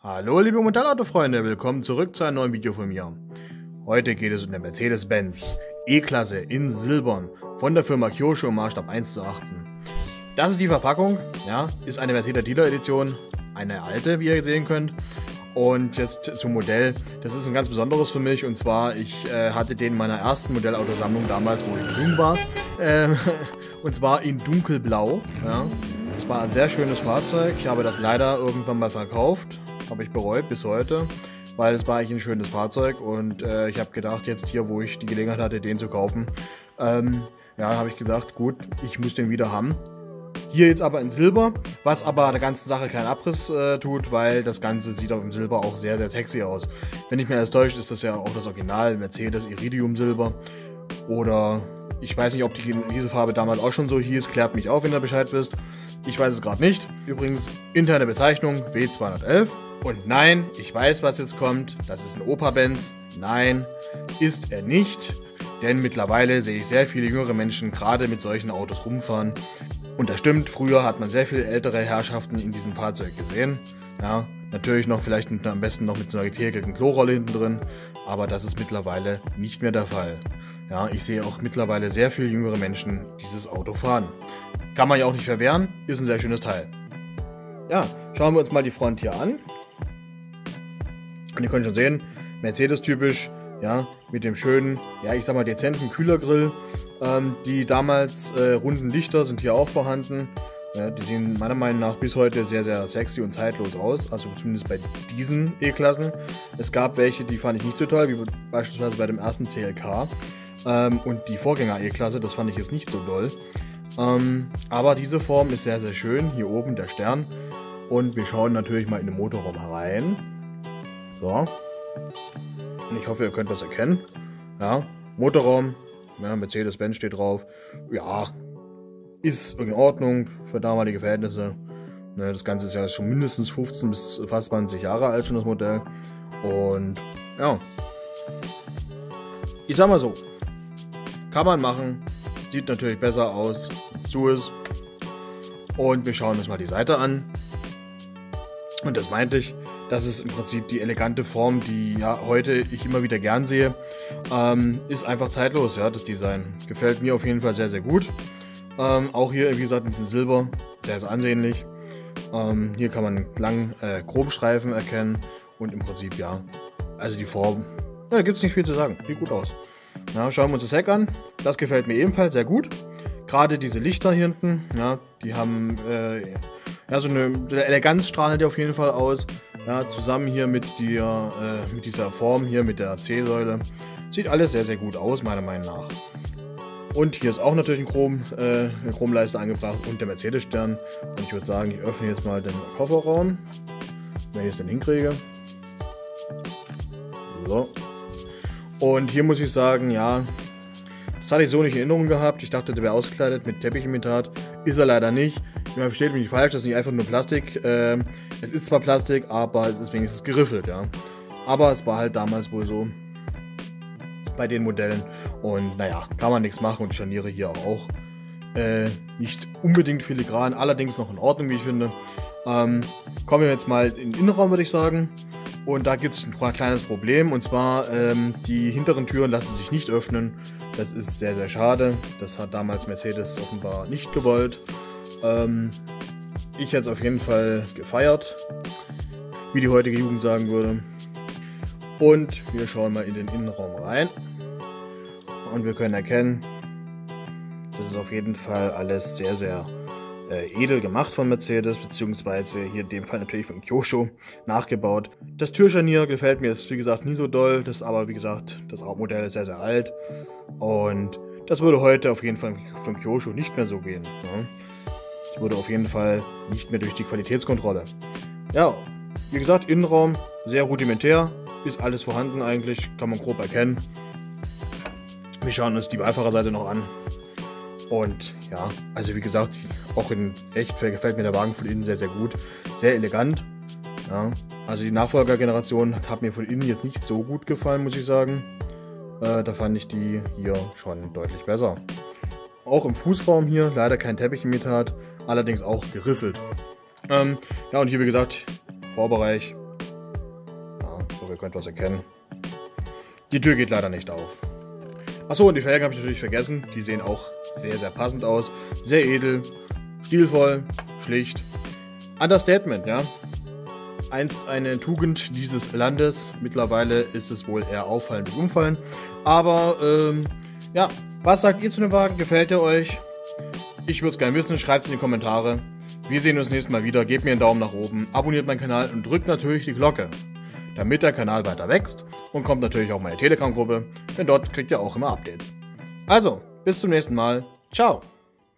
Hallo liebe Motorradfreunde, willkommen zurück zu einem neuen Video von mir. Heute geht es um den Mercedes-Benz E-Klasse in Silbern von der Firma Kyosho im Maßstab 1:18. Das ist die Verpackung, ja, ist eine Mercedes Dealer Edition, eine alte, wie ihr sehen könnt. Und jetzt zum Modell, das ist ein ganz besonderes für mich, und zwar, ich hatte den in meiner ersten Modellautosammlung damals, wo ich jung war, und zwar in dunkelblau. Ja. Das war ein sehr schönes Fahrzeug, ich habe das leider irgendwann mal verkauft, habe ich bereut bis heute, weil es war eigentlich ein schönes Fahrzeug, und ich habe gedacht, jetzt hier, wo ich die Gelegenheit hatte, den zu kaufen, ja, habe ich gedacht, gut, ich muss den wieder haben. Hier jetzt aber in Silber, was aber der ganzen Sache keinen Abriss tut, weil das Ganze sieht auf dem Silber auch sehr, sehr sexy aus. Wenn ich mir alles täusche, ist das ja auch das Original Mercedes Iridium Silber. Oder ich weiß nicht, ob diese Farbe damals auch schon so hieß. Klärt mich auf, wenn ihr Bescheid wisst. Ich weiß es gerade nicht. Übrigens, interne Bezeichnung W211. Und nein, ich weiß, was jetzt kommt. Das ist ein Opa-Benz. Nein, ist er nicht. Denn mittlerweile sehe ich sehr viele jüngere Menschen gerade mit solchen Autos rumfahren. Und das stimmt, früher hat man sehr viele ältere Herrschaften in diesem Fahrzeug gesehen. Ja, natürlich noch vielleicht am besten noch mit so einer gehäkelten Klorolle hinten drin, aber das ist mittlerweile nicht mehr der Fall. Ja, ich sehe auch mittlerweile sehr viele jüngere Menschen dieses Auto fahren. Kann man ja auch nicht verwehren, ist ein sehr schönes Teil. Ja, schauen wir uns mal die Front hier an. Und ihr könnt schon sehen, Mercedes-typisch, ja, mit dem schönen, ja, ich sag mal dezenten Kühlergrill. Die damals runden Lichter sind hier auch vorhanden. Ja, die sehen meiner Meinung nach bis heute sehr, sehr sexy und zeitlos aus. Also zumindest bei diesen E-Klassen. Es gab welche, die fand ich nicht so toll, wie beispielsweise bei dem ersten CLK. Und die Vorgänger E-Klasse, das fand ich jetzt nicht so doll. Aber diese Form ist sehr, sehr schön. Hier oben der Stern. Und wir schauen natürlich mal in den Motorraum herein. So. Und ich hoffe, ihr könnt das erkennen. Ja, Motorraum. Ja, Mercedes-Benz steht drauf. Ja, ist in Ordnung für damalige Verhältnisse. Ne, das Ganze ist ja schon mindestens 15 bis fast 20 Jahre alt schon, das Modell. Und ja, ich sag mal so, kann man machen. Sieht natürlich besser aus, wenn es zu ist. Und wir schauen uns mal die Seite an. Und das meinte ich. Das ist im Prinzip die elegante Form, die ja heute ich immer wieder gern sehe. Ist einfach zeitlos, ja, das Design. Gefällt mir auf jeden Fall sehr, sehr gut. Auch hier, wie gesagt, mit dem Silber, sehr, sehr ansehnlich. Hier kann man einen langen Chromstreifen erkennen. Und im Prinzip, ja, also die Form, ja, da gibt es nicht viel zu sagen. Sieht gut aus. Ja, schauen wir uns das Heck an. Das gefällt mir ebenfalls sehr gut. Gerade diese Lichter hier hinten, ja, die haben ja, so eine Eleganz strahlt die auf jeden Fall aus. Ja, zusammen hier mit dieser Form hier, mit der C-Säule. Sieht alles sehr, sehr gut aus, meiner Meinung nach. Und hier ist auch natürlich eine Chromleiste angebracht und der Mercedes-Stern. Und ich würde sagen, ich öffne jetzt mal den Kofferraum, wenn ich es denn hinkriege. So. Und hier muss ich sagen, ja, das hatte ich so nicht in Erinnerung gehabt. Ich dachte, der wäre ausgekleidet mit Teppichimitat. Ist er leider nicht. Man versteht mich nicht falsch, das ist nicht einfach nur Plastik. Es ist zwar Plastik, aber es ist wenigstens geriffelt, ja. Aber es war halt damals wohl so bei den Modellen. Und naja, kann man nichts machen, und die Scharniere hier auch nicht unbedingt filigran, allerdings noch in Ordnung, wie ich finde. Kommen wir jetzt mal in den Innenraum, würde ich sagen. Und da gibt es ein kleines Problem, und zwar die hinteren Türen lassen sich nicht öffnen. Das ist sehr, sehr schade. Das hat damals Mercedes offenbar nicht gewollt. Ich hätte es auf jeden Fall gefeiert, wie die heutige Jugend sagen würde. Und wir schauen mal in den Innenraum rein. Und wir können erkennen, das ist auf jeden Fall alles sehr, sehr edel gemacht von Mercedes, beziehungsweise hier in dem Fall natürlich von Kyosho nachgebaut. Das Türscharnier gefällt mir jetzt, wie gesagt, nie so doll. Das ist aber, wie gesagt, das Modell ist sehr, sehr alt. Und das würde heute auf jeden Fall von Kyosho nicht mehr so gehen. Ne? Das würde auf jeden Fall nicht mehr durch die Qualitätskontrolle. Ja, wie gesagt, Innenraum sehr rudimentär. Ist alles vorhanden eigentlich, kann man grob erkennen. Wir schauen uns die Beifahrerseite noch an. Und ja, also wie gesagt, auch in echt gefällt mir der Wagen von innen sehr, sehr gut. Sehr elegant. Ja, also die Nachfolgergeneration hat mir von innen jetzt nicht so gut gefallen, muss ich sagen. Da fand ich die hier schon deutlich besser. Auch im Fußraum hier, leider kein Teppichimitat, allerdings auch geriffelt. Ja, und hier wie gesagt, Vorbereich, Ich hoffe, ihr könnt was erkennen. Die Tür geht leider nicht auf. Achso, und die Felgen habe ich natürlich vergessen. Die sehen auch sehr, sehr passend aus. Sehr edel, stilvoll, schlicht. Understatement, ja. Einst eine Tugend dieses Landes. Mittlerweile ist es wohl eher auffallend und umfallend. Aber, ja, was sagt ihr zu dem Wagen? Gefällt er euch? Ich würde es gerne wissen. Schreibt es in die Kommentare. Wir sehen uns nächstes Mal wieder. Gebt mir einen Daumen nach oben, abonniert meinen Kanal und drückt natürlich die Glocke, damit der Kanal weiter wächst, und kommt natürlich auch in meine Telegram-Gruppe, denn dort kriegt ihr auch immer Updates. Also, bis zum nächsten Mal. Ciao!